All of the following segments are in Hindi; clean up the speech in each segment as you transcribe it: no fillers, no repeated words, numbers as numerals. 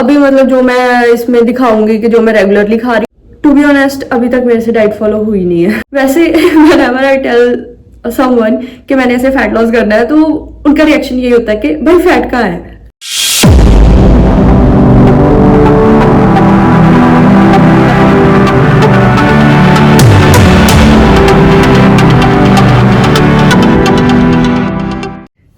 अभी मतलब जो मैं इसमें दिखाऊंगी कि जो मैं रेगुलरली खा रही हूँ, टू बी ऑनेस्ट अभी तक मेरे से डाइट फॉलो हुई नहीं है। वैसे व्हेनेवर आई टेल समवन कि मैंने ऐसे फैट लॉस करना है तो उनका रिएक्शन यही होता है कि भाई फैट कहाँ है।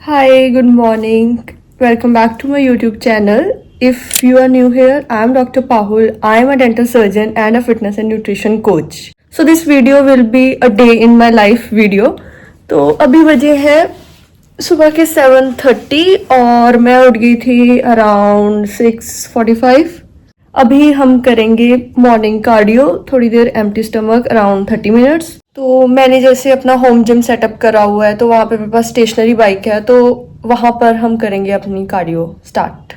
Hi, good morning. Welcome back to my YouTube channel. If you are new here, I am Dr. Pahul. I am a dental surgeon and a fitness and nutrition coach. So this video will be a day in my life video. तो अभी बजे है सुबह के 7:30 और मैं उठ गई थी अराउंड 6:45। अभी हम करेंगे मॉर्निंग कार्डियो, थोड़ी देर एम्प्टी स्टमक अराउंड 30 मिनट्स। तो मैंने जैसे अपना होम जिम सेटअप करा हुआ है तो वहाँ पे मेरे पास स्टेशनरी बाइक है, तो वहाँ पर हम करेंगे अपनी कार्डियो स्टार्ट।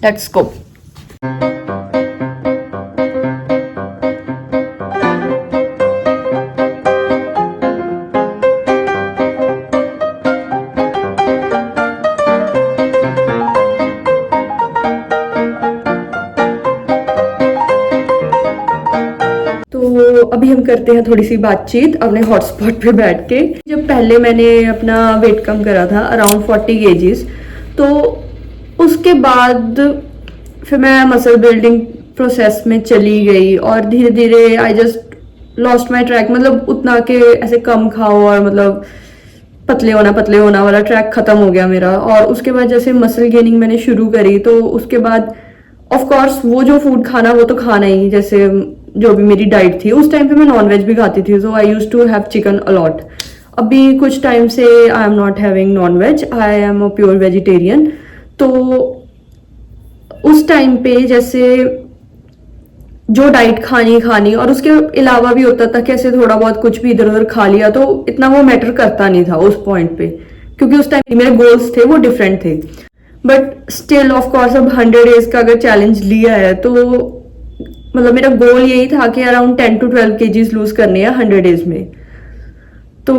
Let's go. तो अभी हम करते हैं थोड़ी सी बातचीत अपने हॉटस्पॉट पे बैठ के। जब पहले मैंने अपना वेट कम करा था अराउंड 40 kgs, तो उसके बाद फिर मैं मसल बिल्डिंग प्रोसेस में चली गई और धीरे धीरे I just lost my track. मतलब उतना के ऐसे कम खाओ और मतलब पतले होना वाला ट्रैक खत्म हो गया मेरा। और उसके बाद जैसे मसल गेनिंग मैंने शुरू करी तो उसके बाद ऑफ कोर्स वो जो फूड खाना वो तो खाना ही, जैसे जो भी मेरी डाइट थी उस टाइम पे मैं नॉनवेज भी खाती थी, so I use to have chicken a lot. अभी कुछ टाइम से I am not having nonveg, I am a pure vegetarian. तो उस टाइम पे जैसे जो डाइट खानी और उसके अलावा भी होता था कि ऐसे थोड़ा बहुत कुछ भी इधर उधर खा लिया तो इतना वो मैटर करता नहीं था उस पॉइंट पे, क्योंकि उस टाइम मेरे गोल्स थे वो डिफरेंट थे। बट स्टिल ऑफ कोर्स अब 100 डेज का अगर चैलेंज लिया है तो मतलब मेरा गोल यही था कि अराउंड 10 to 12 kgs लूज करने हैं 100 डेज में। तो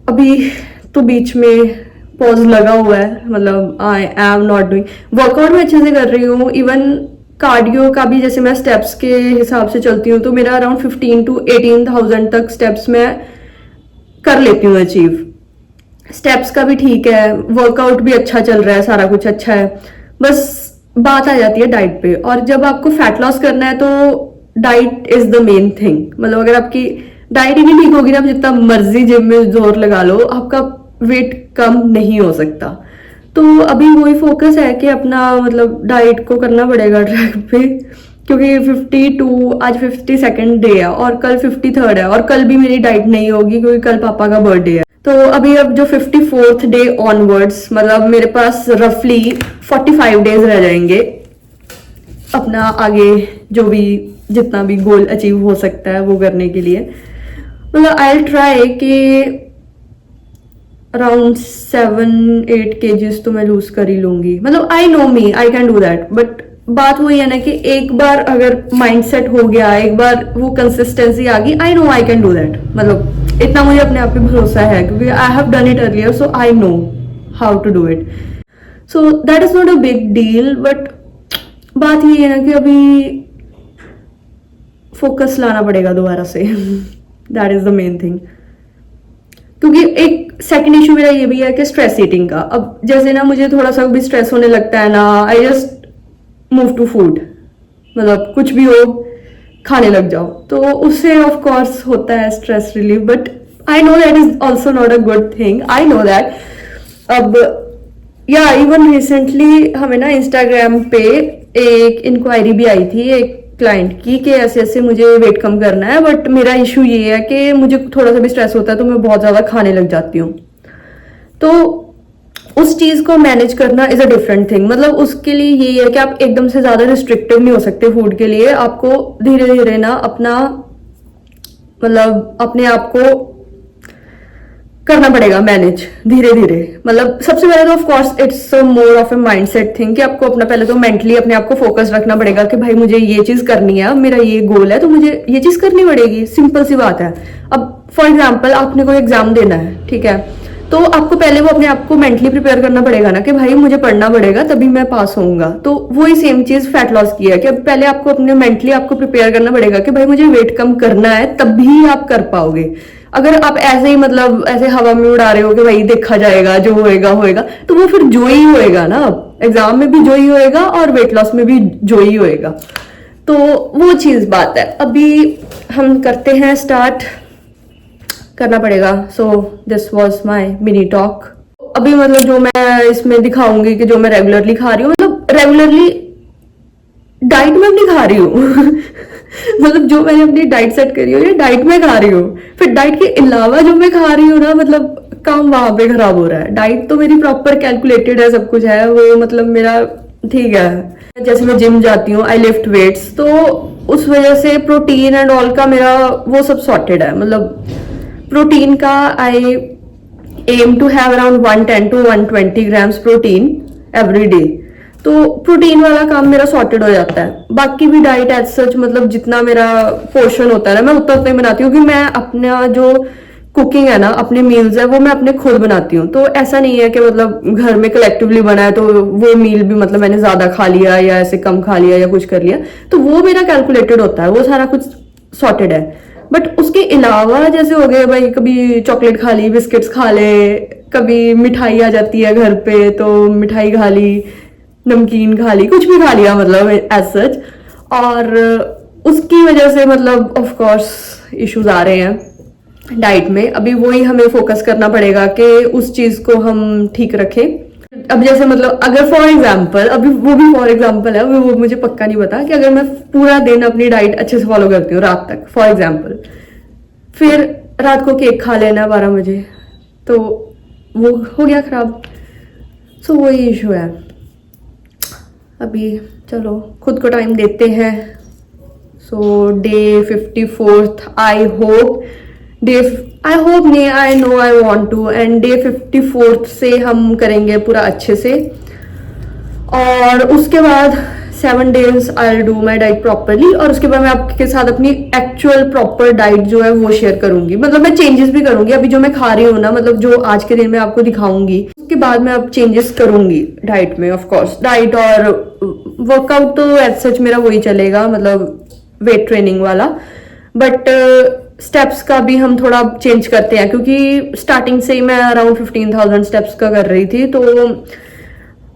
अभी तो बीच में पॉज लगा हुआ है, मतलब आई एम नॉट डूइंग वर्कआउट में अच्छे से कर रही हूँ। इवन कार्डियो का भी जैसे मैं स्टेप्स के हिसाब से चलती हूँ तो मेरा अराउंड 15 to 18,000 तक स्टेप्स में कर लेती हूँ अचीव। स्टेप्स का भी ठीक है, वर्कआउट भी अच्छा चल रहा है, सारा कुछ अच्छा है। बस बात आ जाती है डाइट पे, और जब आपको फैट लॉस करना है तो diet is the main thing. मतलब अगर आपकी डाइट ही नहीं ठीक होगी ना, आप जितना मर्जी जिम में जोर लगा लो आपका वेट कम नहीं हो सकता। तो अभी वही फोकस है कि अपना मतलब डाइट को करना पड़ेगा ट्रैक पे, क्योंकि 52 आज 52nd डे है और कल 53rd है, और कल भी मेरी डाइट नहीं होगी क्योंकि कल पापा का बर्थडे है। तो अभी अब जो 54th डे ऑनवर्ड्स मतलब मेरे पास रफली 45 डेज रह जाएंगे अपना आगे जो भी जितना भी गोल अचीव हो सकता है वो करने के लिए। मतलब आई ट्राई कि अराउंड 7-8 kgs तो मैं लूज कर ही लूंगी। मतलब I know me I can do that, but बात वही है ना कि एक बार अगर माइंडसेट हो गया, एक बार वो कंसिस्टेंसी आ गई, I know I can do that. मतलब इतना मुझे अपने आप पे भरोसा है क्योंकि I have done it earlier, so I know how to do it. So that is not a big deal. But बात ये है ना कि अभी फोकस लाना पड़ेगा दोबारा से। That is the main thing. क्योंकि एक सेकंड इशू मेरा ये भी है कि स्ट्रेस ईटिंग का। अब जैसे ना मुझे थोड़ा सा भी स्ट्रेस होने लगता है ना, I just move to food. मतलब कुछ भी हो खाने लग जाओ, तो उससे ऑफ कोर्स होता है stress relief, but I know that is also not a good thing, I know that. अब या इवन रिसेंटली हमें ना इंस्टाग्राम पे एक इंक्वायरी भी आई थी एक क्लाइंट की कि ऐसे ऐसे मुझे वेट कम करना है, बट मेरा इशू ये है कि मुझे थोड़ा सा भी स्ट्रेस होता है तो मैं बहुत ज्यादा खाने लग जाती हूँ। तो उस चीज को मैनेज करना इज अ डिफरेंट थिंग। मतलब उसके लिए यही है कि आप एकदम से ज्यादा रिस्ट्रिक्टिव नहीं हो सकते फूड के लिए। आपको धीरे धीरे ना अपना मतलब अपने आप को करना पड़ेगा मैनेज धीरे धीरे। मतलब सबसे पहले तो of course it's more of A mindset thing कि आपको अपना पहले तो मेंटली अपने आप को फोकस रखना पड़ेगा कि भाई मुझे ये चीज करनी है, मेरा ये गोल है तो मुझे ये चीज करनी पड़ेगी। सिंपल सी बात है। अब फॉर एग्जाम्पल आपने कोई एग्जाम देना है, ठीक है, तो आपको पहले वो अपने आप को मेंटली प्रिपेयर करना पड़ेगा ना कि भाई मुझे पढ़ना पड़ेगा तभी मैं पास होऊंगा। तो वही सेम चीज फैट लॉस की है कि अब पहले आपको अपने मेंटली आपको प्रिपेयर करना पड़ेगा कि भाई मुझे वेट कम करना है, तभी आप कर पाओगे। अगर आप ऐसे ही मतलब ऐसे हवा में उड़ा रहे हो कि भाई देखा जाएगा जो होएगा होएगा, तो वो फिर जो ही होएगा ना, एग्जाम में भी जो ही होएगा और वेट लॉस में भी जो ही होएगा। तो वो चीज बात है। अभी हम करते हैं स्टार्ट, करना पड़ेगा। So this was my mini talk. अभी मतलब जो मैं इसमें दिखाऊंगी कि जो मैं रेगुलरली खा रही हूँ, मतलब रेगुलरली डाइट में अपनी खा रही हूँ मतलब जो मैंने अपनी डाइट सेट करी हो, ये डाइट में खा रही हूँ। फिर डाइट के अलावा जो मैं खा रही हूँ ना, मतलब काम वहां पे खराब हो रहा है। डाइट तो मेरी प्रॉपर कैलकुलेटेड है, सब कुछ है वो, मतलब मेरा ठीक है। जैसे मैं जिम जाती हूँ, आई लिफ्ट वेट्स, तो उस वजह से प्रोटीन एंड ऑल का मेरा वो सब सॉर्टेड है। मतलब प्रोटीन का I am to have around 110 to 120 grams protein every day. तो प्रोटीन वाला काम मेरा सॉर्टेड हो जाता है। बाकी भी डाइट एज सच, मतलब जितना मेरा पोर्शन होता है ना, मैं उतना उतना ही बनाती हूँ, क्योंकि मैं अपना जो कुकिंग है ना, अपने मील्स है वो मैं अपने खुद बनाती हूँ। तो ऐसा नहीं है कि मतलब घर में कलेक्टिवली बना है तो वो मील भी मतलब मैंने ज्यादा खा लिया या ऐसे कम खा लिया या कुछ कर लिया, तो वो मेरा कैलकुलेटेड होता है, वो सारा कुछ सॉर्टेड है। बट उसके अलावा जैसे हो गए भाई, कभी चॉकलेट खा ली, बिस्किट्स खा ले, कभी मिठाई आ जाती है घर पे तो मिठाई खा ली, नमकीन खा ली, कुछ भी खा लिया मतलब एज सच, और उसकी वजह से मतलब ऑफ कोर्स इश्यूज आ रहे हैं डाइट में। अभी वही हमें फोकस करना पड़ेगा कि उस चीज को हम ठीक रखें। अब जैसे मतलब अगर फॉर एग्जाम्पल, अभी वो भी फॉर एग्जाम्पल है, वो मुझे पक्का नहीं पता कि अगर मैं पूरा दिन अपनी डाइट अच्छे से फॉलो करती हूँ रात तक फॉर एग्जाम्पल, फिर रात को केक खा लेना 12 बजे, तो वो हो गया खराब। सो वही इशू है। अभी चलो खुद को टाइम देते हैं। सो डे 54 आई होप नहीं, I know I want to, end day 54 से हम करेंगे पूरा अच्छे से, और उसके बाद 7 days I will do my diet properly, और उसके बाद मैं आपके साथ अपनी एक्चुअल प्रॉपर डाइट जो है वो शेयर करूंगी। मतलब मैं चेंजेस भी करूंगी। अभी जो मैं खा रही हूँ ना, मतलब जो आज के दिन में आपको दिखाऊंगी, उसके बाद मैं अब चेंजेस करूंगी डाइट में। ऑफ कोर्स डाइट और वर्कआउट तो एज सच मेरा वही चलेगा, मतलब वेट ट्रेनिंग वाला, बट स्टेप्स का भी हम थोड़ा चेंज करते हैं, क्योंकि स्टार्टिंग से ही मैं अराउंड 15,000 स्टेप्स का कर रही थी, तो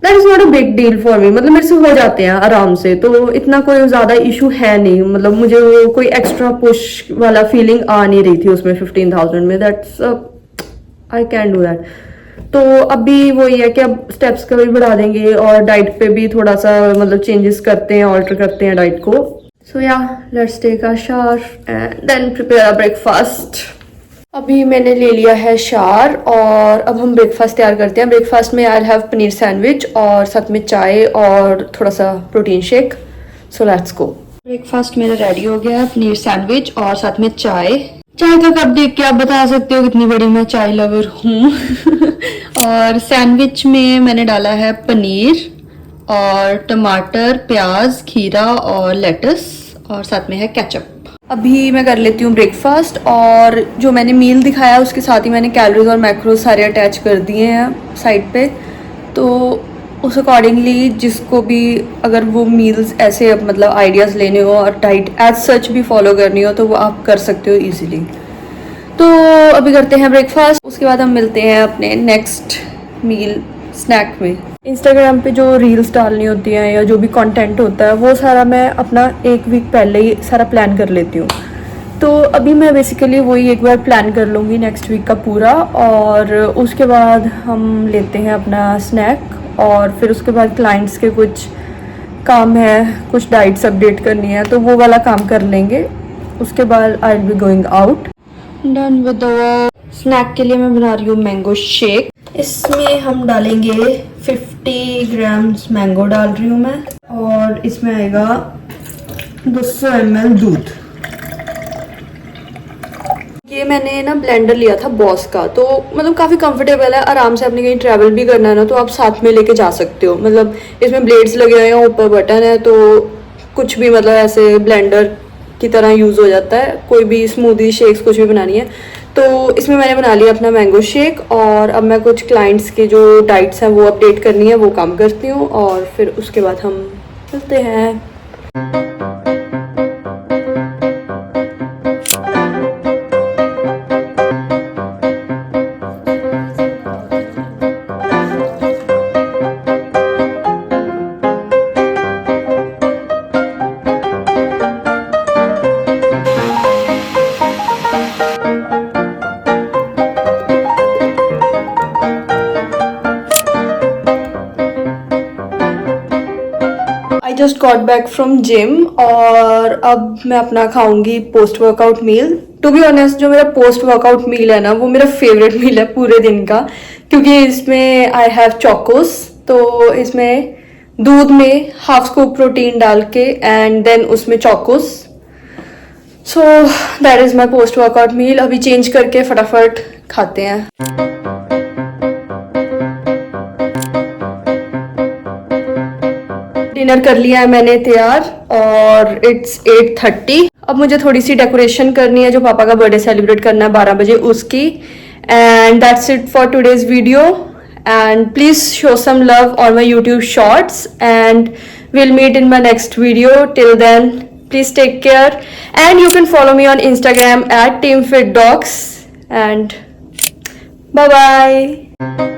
that is not a big deal for me. मतलब मेरे से हो जाते हैं आराम से, तो इतना कोई ज्यादा इशू है नहीं। मतलब मुझे वो कोई एक्स्ट्रा पुश वाला फीलिंग आ नहीं रही थी उसमें 15,000 में। That's I can do that. तो अभी वही है कि अब स्टेप्स का भी बढ़ा देंगे और डाइट पे भी थोड़ा सा मतलब चेंजेस करते हैं, ऑल्टर करते हैं डाइट को। सो या let's take a shower and then prepare a breakfast. अभी मैंने ले लिया है शावर और अब हम ब्रेकफास्ट तैयार करते हैं। ब्रेकफास्ट में आई हैव पनीर सैंडविच और साथ में चाय और थोड़ा सा protein shake. So let's go. Breakfast मेरा रेडी हो गया है, पनीर सैंडविच और साथ में चाय। चाय तो कब देख के आप बता सकते हो कितनी बड़ी मैं चाय लवर हूँ और सैंडविच में मैंने डाला है पनीर और टमाटर, प्याज, खीरा और लेटस और साथ में है केचप। अभी मैं कर लेती हूँ ब्रेकफास्ट, और जो मैंने मील दिखाया उसके साथ ही मैंने कैलोरीज और मैक्रोज सारे अटैच कर दिए हैं साइड पे। तो उस अकॉर्डिंगली जिसको भी अगर वो मील्स ऐसे मतलब आइडियाज़ लेने हो और डाइट एज सच भी फॉलो करनी हो तो वो आप कर सकते हो ईजिली। तो अभी करते हैं ब्रेकफास्ट, उसके बाद हम मिलते हैं अपने नेक्स्ट मील स्नैक में। इंस्टाग्राम पे जो रील्स डालनी होती हैं या जो भी कंटेंट होता है वो सारा मैं अपना 1 वीक पहले ही सारा प्लान कर लेती हूँ। तो अभी मैं बेसिकली वही एक बार प्लान कर लूँगी नेक्स्ट वीक का पूरा, और उसके बाद हम लेते हैं अपना स्नैक, और फिर उसके बाद क्लाइंट्स के कुछ काम है, कुछ डाइट्स अपडेट करनी है तो वो वाला काम कर लेंगे। उसके बाद I will be going out. Done with the snake के लिए मैं बना रही हूँ मैंगो शेक। इसमें हम डालेंगे 50 ग्राम्स मैंगो डाल रही हूँ मैं, और इसमें आएगा 200 ml दूध। ये मैंने ना ब्लेंडर लिया था बॉस का, तो मतलब काफ़ी कंफर्टेबल है, आराम से आपने कहीं ट्रैवल भी करना है ना तो आप साथ में लेके जा सकते हो। मतलब इसमें ब्लेड्स लगे हुए हैं, ऊपर बटन है, तो कुछ भी मतलब ऐसे ब्लेंडर की तरह यूज़ हो जाता है। कोई भी स्मूदी शेक्स कुछ भी बनानी है तो इसमें मैंने बना लिया अपना मैंगो शेक और अब मैं कुछ क्लाइंट्स के जो डाइट्स हैं वो अपडेट करनी है, वो काम करती हूँ और फिर उसके बाद हम चलते हैं। I just got back from gym और अब मैं अपना खाऊंगी post workout meal. To be honest जो मेरा पोस्ट वर्कआउट मील है ना वो मेरा फेवरेट मील है पूरे दिन का, क्योंकि इसमें आई हैव चोकोस। तो इसमें दूध में हाफ स्कूप प्रोटीन डाल के एंड देन उसमें Chocos. So that is my post workout meal. अभी चेंज करके फटाफट खाते हैं। डिनर कर लिया है मैंने तैयार और इट्स 8:30। अब मुझे थोड़ी सी डेकोरेशन करनी है, जो पापा का बर्थडे सेलिब्रेट करना है 12 बजे उसकी। And that's it for today's video and please show some love on my YouTube shorts and we'll meet in my next video. Till then, please take care and you can follow me on Instagram at teamfitdocs and bye bye.